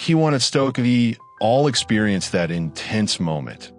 key one at Stoic, we all experience that intense moment,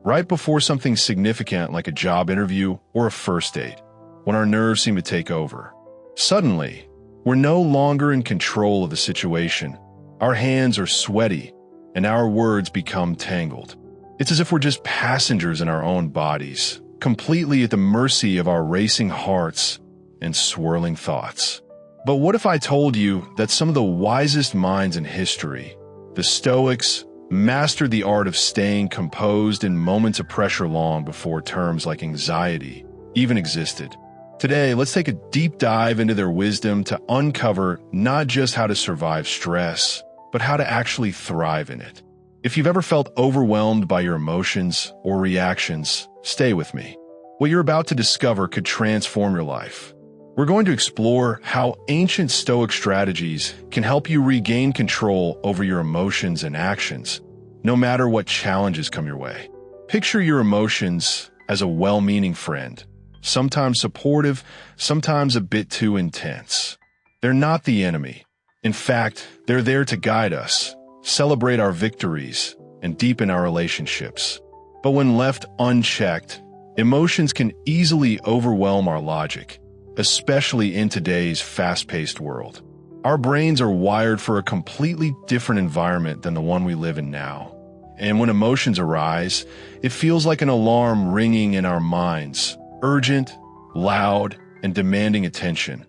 right before something significant like a job interview or a first date, when our nerves seem to take over. Suddenly, we're no longer in control of the situation. Our hands are sweaty, and our words become tangled. It's as if we're just passengers in our own bodies, completely at the mercy of our racing hearts and swirling thoughts. But what if I told you that some of the wisest minds in history, the Stoics, mastered the art of staying composed in moments of pressure long before terms like anxiety even existed? Today, let's take a deep dive into their wisdom to uncover not just how to survive stress, but how to actually thrive in it. If you've ever felt overwhelmed by your emotions or reactions, stay with me. What you're about to discover could transform your life. We're going to explore how ancient Stoic strategies can help you regain control over your emotions and actions, no matter what challenges come your way. Picture your emotions as a well-meaning friend, sometimes supportive, sometimes a bit too intense. They're not the enemy. In fact, they're there to guide us, celebrate our victories, and deepen our relationships. But when left unchecked, emotions can easily overwhelm our logic, especially in today's fast-paced world. Our brains are wired for a completely different environment than the one we live in now. And when emotions arise, it feels like an alarm ringing in our minds, urgent, loud, and demanding attention,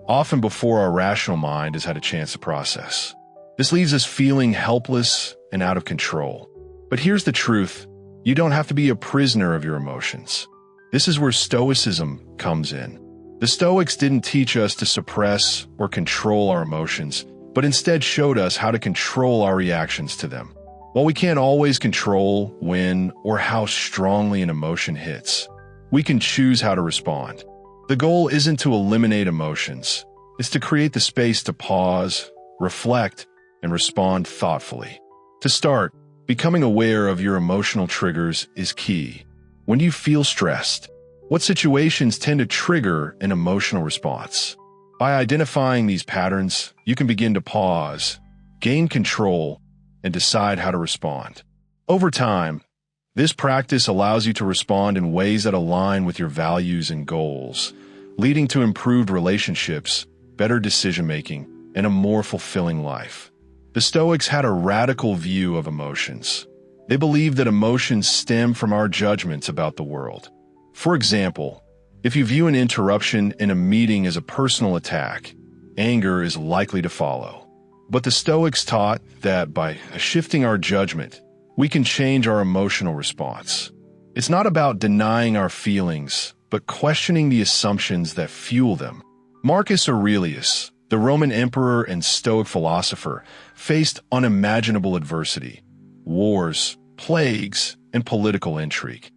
often before our rational mind has had a chance to process. This leaves us feeling helpless and out of control. But here's the truth: you don't have to be a prisoner of your emotions. This is where Stoicism comes in. The Stoics didn't teach us to suppress or control our emotions, but instead showed us how to control our reactions to them. While we can't always control when or how strongly an emotion hits, we can choose how to respond. The goal isn't to eliminate emotions. It's to create the space to pause, reflect, and respond thoughtfully. To start, becoming aware of your emotional triggers is key. When you feel stressed, what situations tend to trigger an emotional response? By identifying these patterns, you can begin to pause, gain control, and decide how to respond. Over time, this practice allows you to respond in ways that align with your values and goals, leading to improved relationships, better decision-making, and a more fulfilling life. The Stoics had a radical view of emotions. They believed that emotions stem from our judgments about the world. For example, if you view an interruption in a meeting as a personal attack, anger is likely to follow. But the Stoics taught that by shifting our judgment, we can change our emotional response. It's not about denying our feelings, but questioning the assumptions that fuel them. Marcus Aurelius, the Roman emperor and Stoic philosopher, faced unimaginable adversity, wars, plagues, and political intrigue.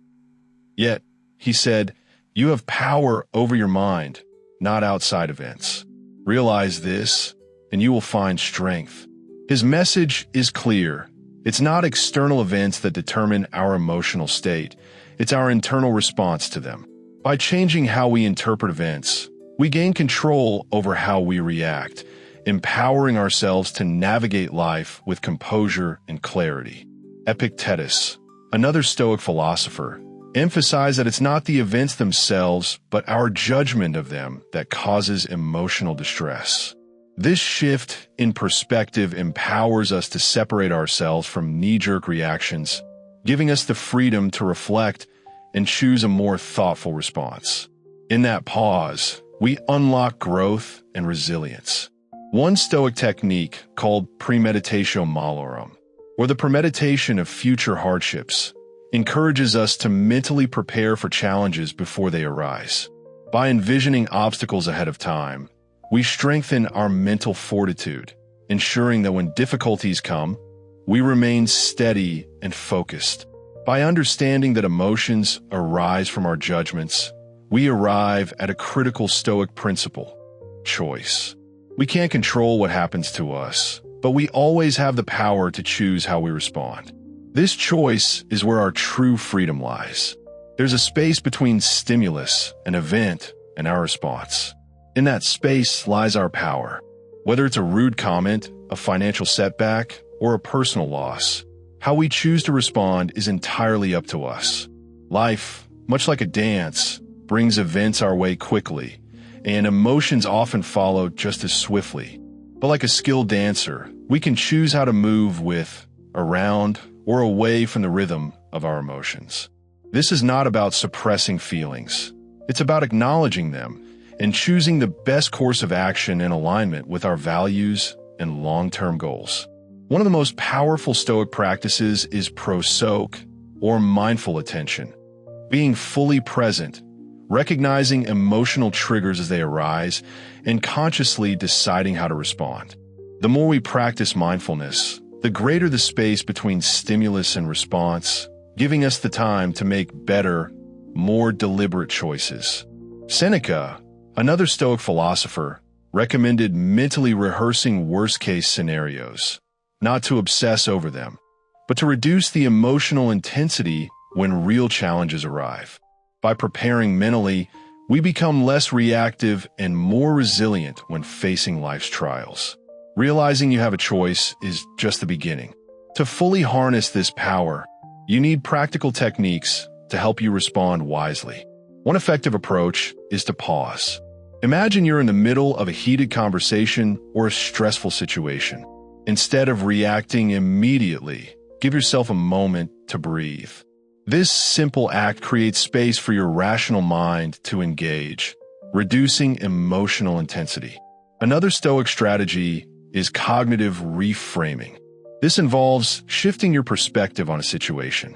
Yet, he said, "You have power over your mind, not outside events. Realize this, and you will find strength." His message is clear. It's not external events that determine our emotional state. It's our internal response to them. By changing how we interpret events, we gain control over how we react, empowering ourselves to navigate life with composure and clarity. Epictetus, another Stoic philosopher, emphasized that it's not the events themselves, but our judgment of them that causes emotional distress. This shift in perspective empowers us to separate ourselves from knee-jerk reactions, giving us the freedom to reflect and choose a more thoughtful response. In that pause, we unlock growth and resilience. One Stoic technique, called premeditatio malorum, or the premeditation of future hardships, encourages us to mentally prepare for challenges before they arise. By envisioning obstacles ahead of time, we strengthen our mental fortitude, ensuring that when difficulties come, we remain steady and focused. By understanding that emotions arise from our judgments, we arrive at a critical Stoic principle: choice. We can't control what happens to us, but we always have the power to choose how we respond. This choice is where our true freedom lies. There's a space between stimulus, an event, and our response. In that space lies our power. Whether it's a rude comment, a financial setback, or a personal loss. How we choose to respond is entirely up to us. Life, much like a dance, brings events our way quickly, and emotions often follow just as swiftly. But like a skilled dancer, we can choose how to move with, around, or away from the rhythm of our emotions. This is not about suppressing feelings. It's about acknowledging them and choosing the best course of action in alignment with our values and long-term goals. One of the most powerful Stoic practices is prosoc, or mindful attention. Being fully present, recognizing emotional triggers as they arise, and consciously deciding how to respond. The more we practice mindfulness, the greater the space between stimulus and response, giving us the time to make better, more deliberate choices. Seneca, another Stoic philosopher, recommended mentally rehearsing worst-case scenarios, not to obsess over them, but to reduce the emotional intensity when real challenges arrive. By preparing mentally, we become less reactive and more resilient when facing life's trials. Realizing you have a choice is just the beginning. To fully harness this power, you need practical techniques to help you respond wisely. One effective approach is to pause. Imagine you're in the middle of a heated conversation or a stressful situation. Instead of reacting immediately, give yourself a moment to breathe. This simple act creates space for your rational mind to engage, reducing emotional intensity. Another Stoic strategy is cognitive reframing. This involves shifting your perspective on a situation.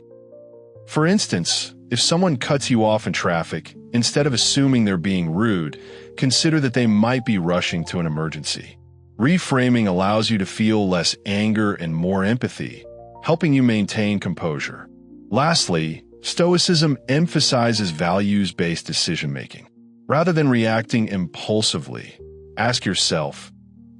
For instance, if someone cuts you off in traffic, instead of assuming they're being rude, consider that they might be rushing to an emergency. Reframing allows you to feel less anger and more empathy, helping you maintain composure. Lastly, Stoicism emphasizes values-based decision-making. Rather than reacting impulsively, ask yourself,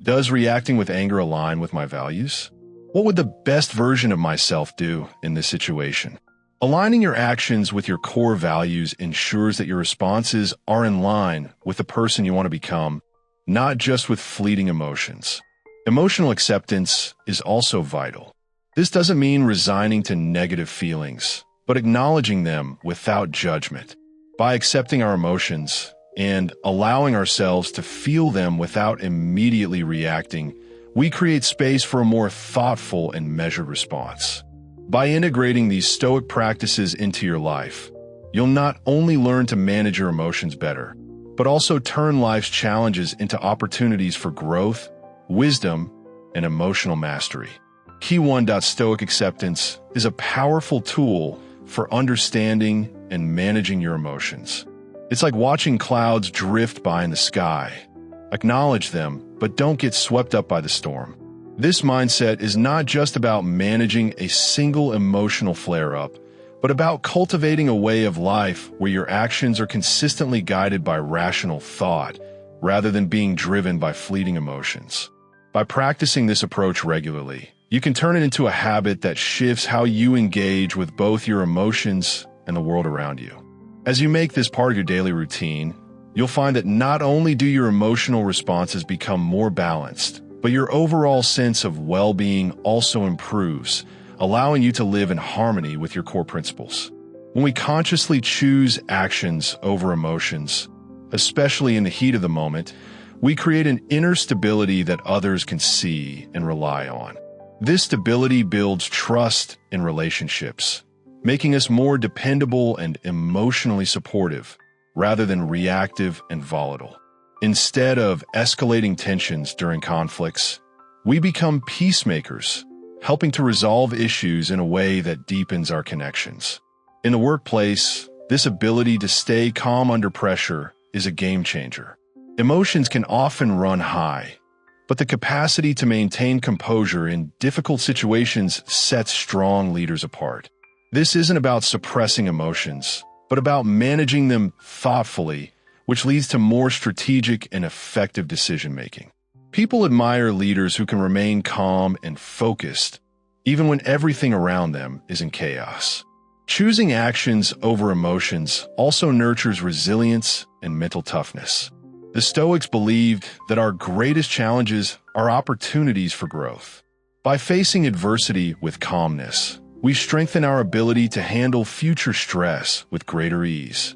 does reacting with anger align with my values? What would the best version of myself do in this situation? Aligning your actions with your core values ensures that your responses are in line with the person you want to become, not just with fleeting emotions. Emotional acceptance is also vital. This doesn't mean resigning to negative feelings, but acknowledging them without judgment. By accepting our emotions and allowing ourselves to feel them without immediately reacting, we create space for a more thoughtful and measured response. By integrating these Stoic practices into your life, you'll not only learn to manage your emotions better, but also turn life's challenges into opportunities for growth, wisdom, and emotional mastery. Key 1. Stoic acceptance is a powerful tool for understanding and managing your emotions. It's like watching clouds drift by in the sky. Acknowledge them, but don't get swept up by the storm. This mindset is not just about managing a single emotional flare-up, but about cultivating a way of life where your actions are consistently guided by rational thought, rather than being driven by fleeting emotions. By practicing this approach regularly, you can turn it into a habit that shifts how you engage with both your emotions and the world around you. As you make this part of your daily routine, you'll find that not only do your emotional responses become more balanced, but your overall sense of well-being also improves, allowing you to live in harmony with your core principles. When we consciously choose actions over emotions, especially in the heat of the moment, we create an inner stability that others can see and rely on. This stability builds trust in relationships, making us more dependable and emotionally supportive, rather than reactive and volatile. Instead of escalating tensions during conflicts, we become peacemakers, helping to resolve issues in a way that deepens our connections. In the workplace, this ability to stay calm under pressure is a game changer. Emotions can often run high, but the capacity to maintain composure in difficult situations sets strong leaders apart. This isn't about suppressing emotions, but about managing them thoughtfully, which leads to more strategic and effective decision-making. People admire leaders who can remain calm and focused, even when everything around them is in chaos. Choosing actions over emotions also nurtures resilience and mental toughness. The Stoics believed that our greatest challenges are opportunities for growth. By facing adversity with calmness, we strengthen our ability to handle future stress with greater ease.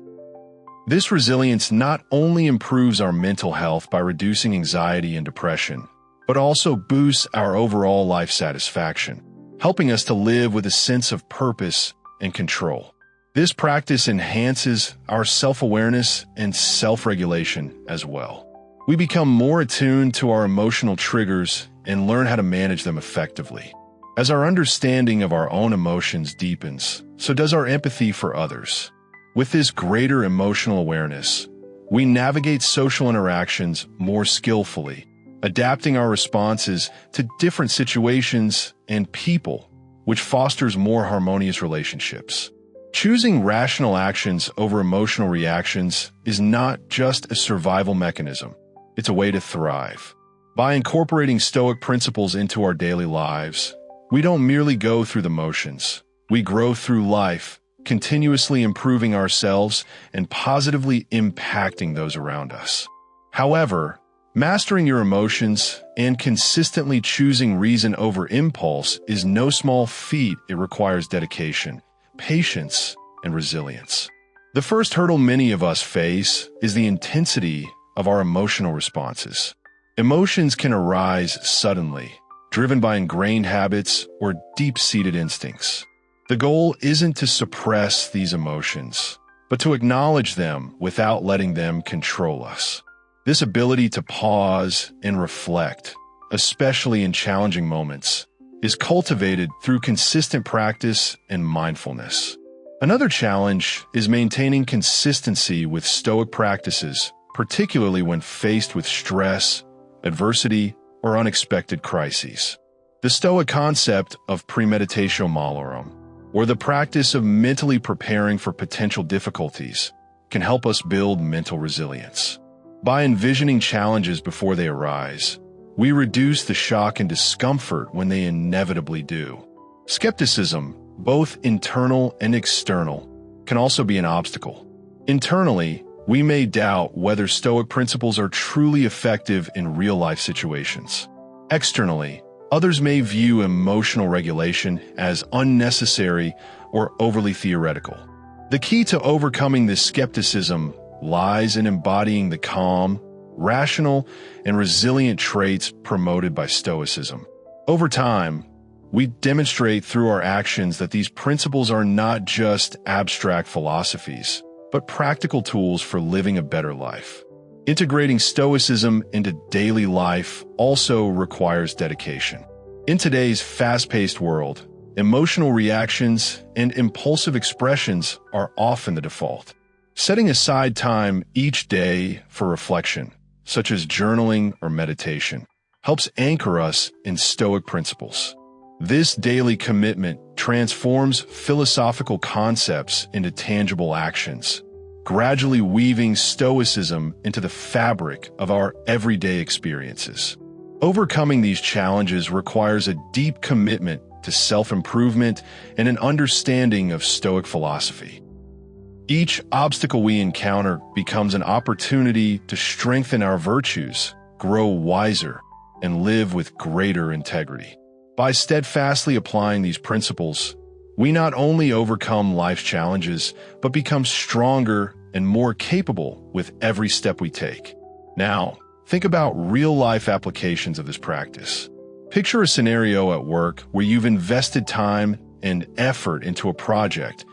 This resilience not only improves our mental health by reducing anxiety and depression, but also boosts our overall life satisfaction, helping us to live with a sense of purpose and control. This practice enhances our self-awareness and self-regulation as well. We become more attuned to our emotional triggers and learn how to manage them effectively. As our understanding of our own emotions deepens, so does our empathy for others. With this greater emotional awareness, we navigate social interactions more skillfully, adapting our responses to different situations and people, which fosters more harmonious relationships. Choosing rational actions over emotional reactions is not just a survival mechanism, it's a way to thrive. By incorporating Stoic principles into our daily lives, we don't merely go through the motions. We grow through life, continuously improving ourselves and positively impacting those around us. However, mastering your emotions and consistently choosing reason over impulse is no small feat. It requires dedication, patience, and resilience. The first hurdle many of us face is the intensity of our emotional responses. Emotions can arise suddenly, driven by ingrained habits or deep-seated instincts. The goal isn't to suppress these emotions, but to acknowledge them without letting them control us. This ability to pause and reflect, especially in challenging moments, is cultivated through consistent practice and mindfulness. Another challenge is maintaining consistency with Stoic practices, particularly when faced with stress, adversity, or unexpected crises. The Stoic concept of premeditatio malorum, or the practice of mentally preparing for potential difficulties, can help us build mental resilience. By envisioning challenges before they arise, we reduce the shock and discomfort when they inevitably do. Skepticism, both internal and external, can also be an obstacle. Internally, we may doubt whether Stoic principles are truly effective in real-life situations. Externally, others may view emotional regulation as unnecessary or overly theoretical. The key to overcoming this skepticism lies in embodying the calm, rational, and resilient traits promoted by Stoicism. Over time, we demonstrate through our actions that these principles are not just abstract philosophies, but practical tools for living a better life. Integrating Stoicism into daily life also requires dedication. In today's fast-paced world, emotional reactions and impulsive expressions are often the default. Setting aside time each day for reflection, such as journaling or meditation, helps anchor us in Stoic principles. This daily commitment transforms philosophical concepts into tangible actions, gradually weaving Stoicism into the fabric of our everyday experiences. Overcoming these challenges requires a deep commitment to self-improvement and an understanding of Stoic philosophy. Each obstacle we encounter becomes an opportunity to strengthen our virtues, grow wiser, and live with greater integrity. By steadfastly applying these principles, we not only overcome life's challenges, but become stronger and more capable with every step we take. Now, think about real-life applications of this practice. Picture a scenario at work where you've invested time and effort into a project,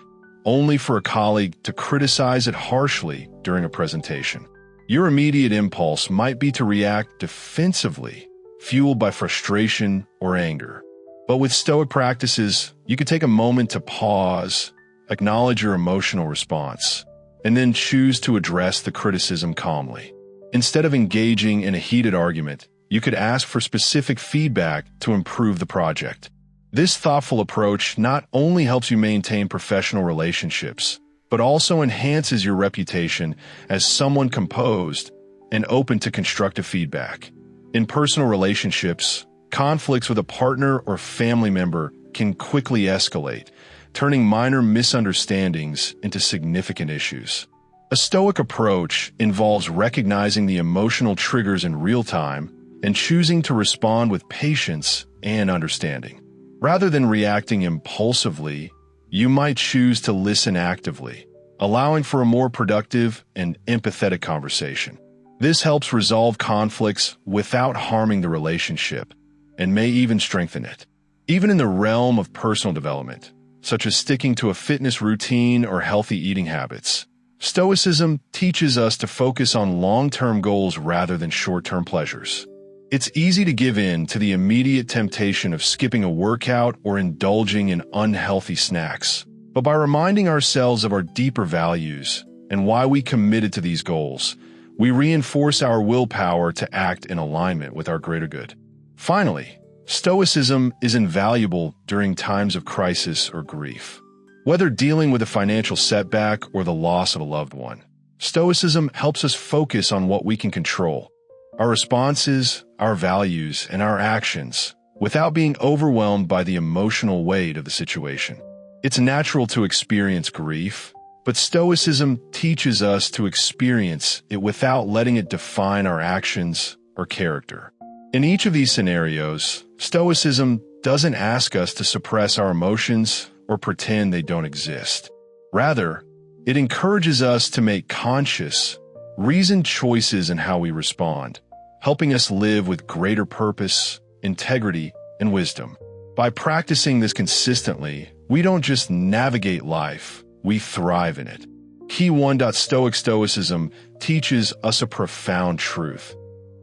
only for a colleague to criticize it harshly during a presentation. Your immediate impulse might be to react defensively, fueled by frustration or anger. But with Stoic practices, you can take a moment to pause, acknowledge your emotional response, and then choose to address the criticism calmly. Instead of engaging in a heated argument, you could ask for specific feedback to improve the project. This thoughtful approach not only helps you maintain professional relationships, but also enhances your reputation as someone composed and open to constructive feedback. In personal relationships, conflicts with a partner or family member can quickly escalate, turning minor misunderstandings into significant issues. A Stoic approach involves recognizing the emotional triggers in real time and choosing to respond with patience and understanding. Rather than reacting impulsively, you might choose to listen actively, allowing for a more productive and empathetic conversation. This helps resolve conflicts without harming the relationship, and may even strengthen it. Even in the realm of personal development, such as sticking to a fitness routine or healthy eating habits, Stoicism teaches us to focus on long-term goals rather than short-term pleasures. It's easy to give in to the immediate temptation of skipping a workout or indulging in unhealthy snacks. But by reminding ourselves of our deeper values and why we committed to these goals, we reinforce our willpower to act in alignment with our greater good. Finally, Stoicism is invaluable during times of crisis or grief. Whether dealing with a financial setback or the loss of a loved one, Stoicism helps us focus on what we can control, our responses, our values, and our actions, without being overwhelmed by the emotional weight of the situation. It's natural to experience grief, but Stoicism teaches us to experience it without letting it define our actions or character. In each of these scenarios, Stoicism doesn't ask us to suppress our emotions or pretend they don't exist. Rather, it encourages us to make conscious, reasoned choices in how we respond, helping us live with greater purpose, integrity, and wisdom. By practicing this consistently, we don't just navigate life, we thrive in it. Key 1. Stoicism teaches us a profound truth.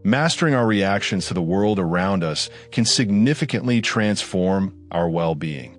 Mastering our reactions to the world around us can significantly transform our well-being.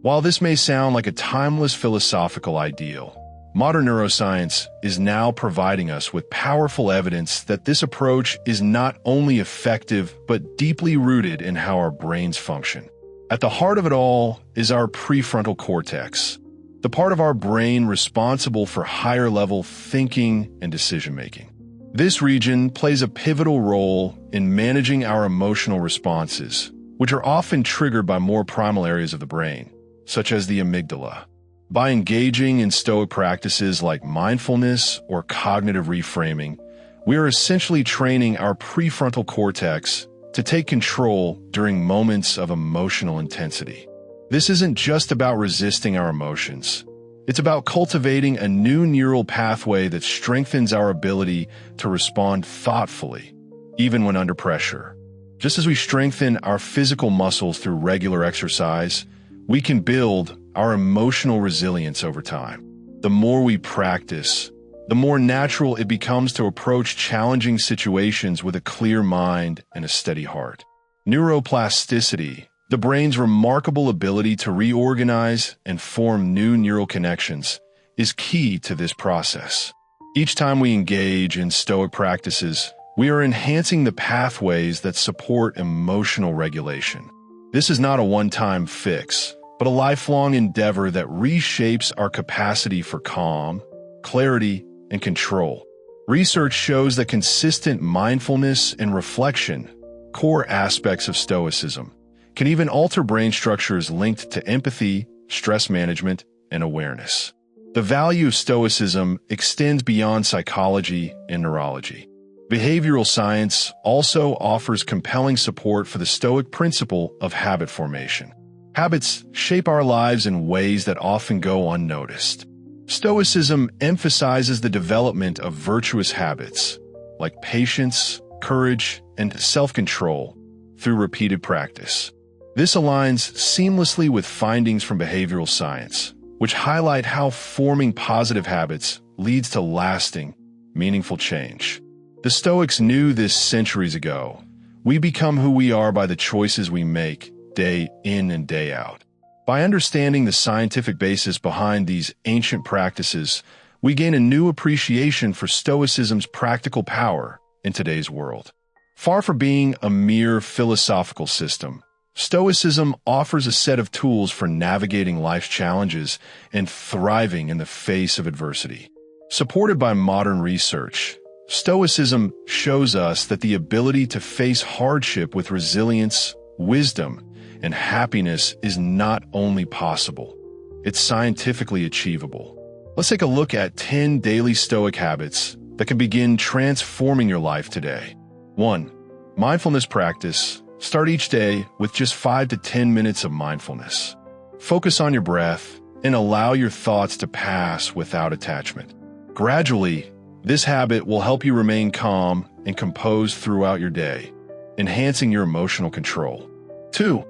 While this may sound like a timeless philosophical ideal, modern neuroscience is now providing us with powerful evidence that this approach is not only effective but deeply rooted in how our brains function. At the heart of it all is our prefrontal cortex, the part of our brain responsible for higher-level thinking and decision-making. This region plays a pivotal role in managing our emotional responses, which are often triggered by more primal areas of the brain, such as the amygdala. By engaging in Stoic practices like mindfulness or cognitive reframing, we are essentially training our prefrontal cortex to take control during moments of emotional intensity. This isn't just about resisting our emotions. It's about cultivating a new neural pathway that strengthens our ability to respond thoughtfully, even when under pressure. Just as we strengthen our physical muscles through regular exercise, we can build our emotional resilience over time. The more we practice, the more natural it becomes to approach challenging situations with a clear mind and a steady heart. Neuroplasticity, the brain's remarkable ability to reorganize and form new neural connections, is key to this process. Each time we engage in Stoic practices, we are enhancing the pathways that support emotional regulation. This is not a one-time fix, but a lifelong endeavor that reshapes our capacity for calm, clarity, and control. Research shows that consistent mindfulness and reflection, core aspects of Stoicism, can even alter brain structures linked to empathy, stress management, and awareness. The value of Stoicism extends beyond psychology and neurology. Behavioral science also offers compelling support for the Stoic principle of habit formation. Habits shape our lives in ways that often go unnoticed. Stoicism emphasizes the development of virtuous habits, like patience, courage, and self-control, through repeated practice. This aligns seamlessly with findings from behavioral science, which highlight how forming positive habits leads to lasting, meaningful change. The Stoics knew this centuries ago. We become who we are by the choices we make, day in and day out. By understanding the scientific basis behind these ancient practices, we gain a new appreciation for Stoicism's practical power in today's world. Far from being a mere philosophical system, Stoicism offers a set of tools for navigating life's challenges and thriving in the face of adversity. Supported by modern research, Stoicism shows us that the ability to face hardship with resilience, wisdom, and happiness is not only possible, it's scientifically achievable. Let's take a look at 10 daily Stoic habits that can begin transforming your life today. 1. Mindfulness practice Start each day with just 5 to 10 minutes of mindfulness. Focus on your breath and allow your thoughts to pass without attachment. Gradually, this habit will help you remain calm and composed throughout your day, enhancing your emotional control. 2.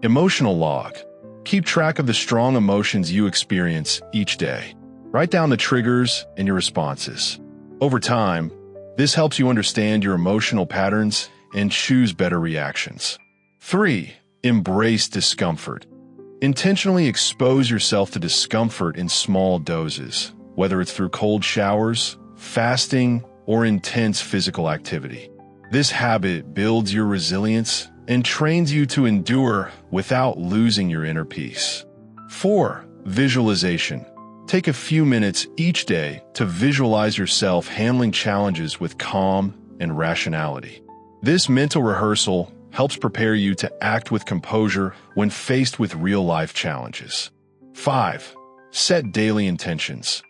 Emotional log. Keep track of the strong emotions you experience each day. Write down the triggers and your responses. Over time, this helps you understand your emotional patterns and choose better reactions. 3. Embrace discomfort. Intentionally expose yourself to discomfort in small doses, whether it's through cold showers, fasting, or intense physical activity. This habit builds your resilience and trains you to endure without losing your inner peace. 4. Visualization. Take a few minutes each day to visualize yourself handling challenges with calm and rationality. This mental rehearsal helps prepare you to act with composure when faced with real-life challenges. 5. Set daily intentions.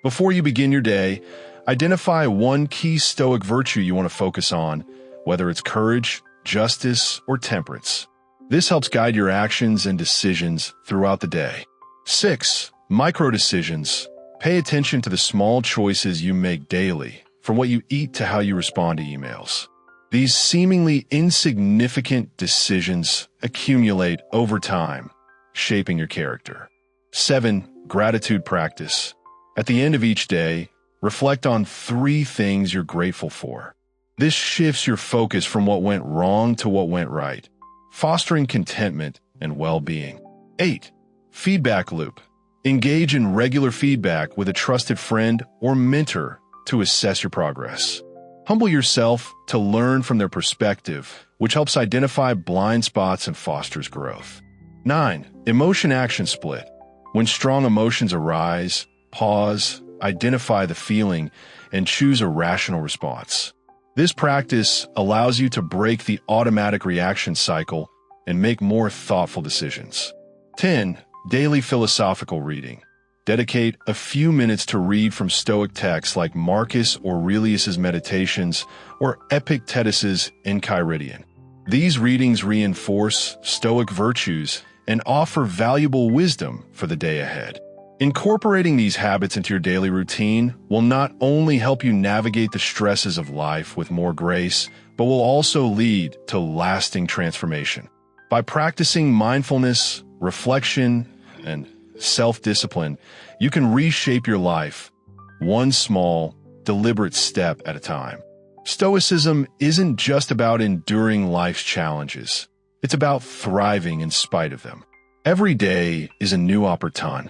Before you begin your day, identify one key Stoic virtue you want to focus on, whether it's courage, justice, or temperance. This helps guide your actions and decisions throughout the day. 6. Micro-decisions. Pay attention to the small choices you make daily, from what you eat to how you respond to emails. These seemingly insignificant decisions accumulate over time, shaping your character. 7. Gratitude practice. At the end of each day, reflect on 3 things you're grateful for. This shifts your focus from what went wrong to what went right, fostering contentment and well-being. 8. Feedback loop. Engage in regular feedback with a trusted friend or mentor to assess your progress. Humble yourself to learn from their perspective, which helps identify blind spots and fosters growth. 9. Emotion-action split. When strong emotions arise, pause, identify the feeling, and choose a rational response. This practice allows you to break the automatic reaction cycle and make more thoughtful decisions. 10. Daily philosophical reading. Dedicate a few minutes to read from Stoic texts like Marcus Aurelius' Meditations or Epictetus' Enchiridion. These readings reinforce Stoic virtues and offer valuable wisdom for the day ahead. Incorporating these habits into your daily routine will not only help you navigate the stresses of life with more grace, but will also lead to lasting transformation. By practicing mindfulness, reflection, and self-discipline, you can reshape your life, one small, deliberate step at a time. Stoicism isn't just about enduring life's challenges. It's about thriving in spite of them. Every day is a new opportunity.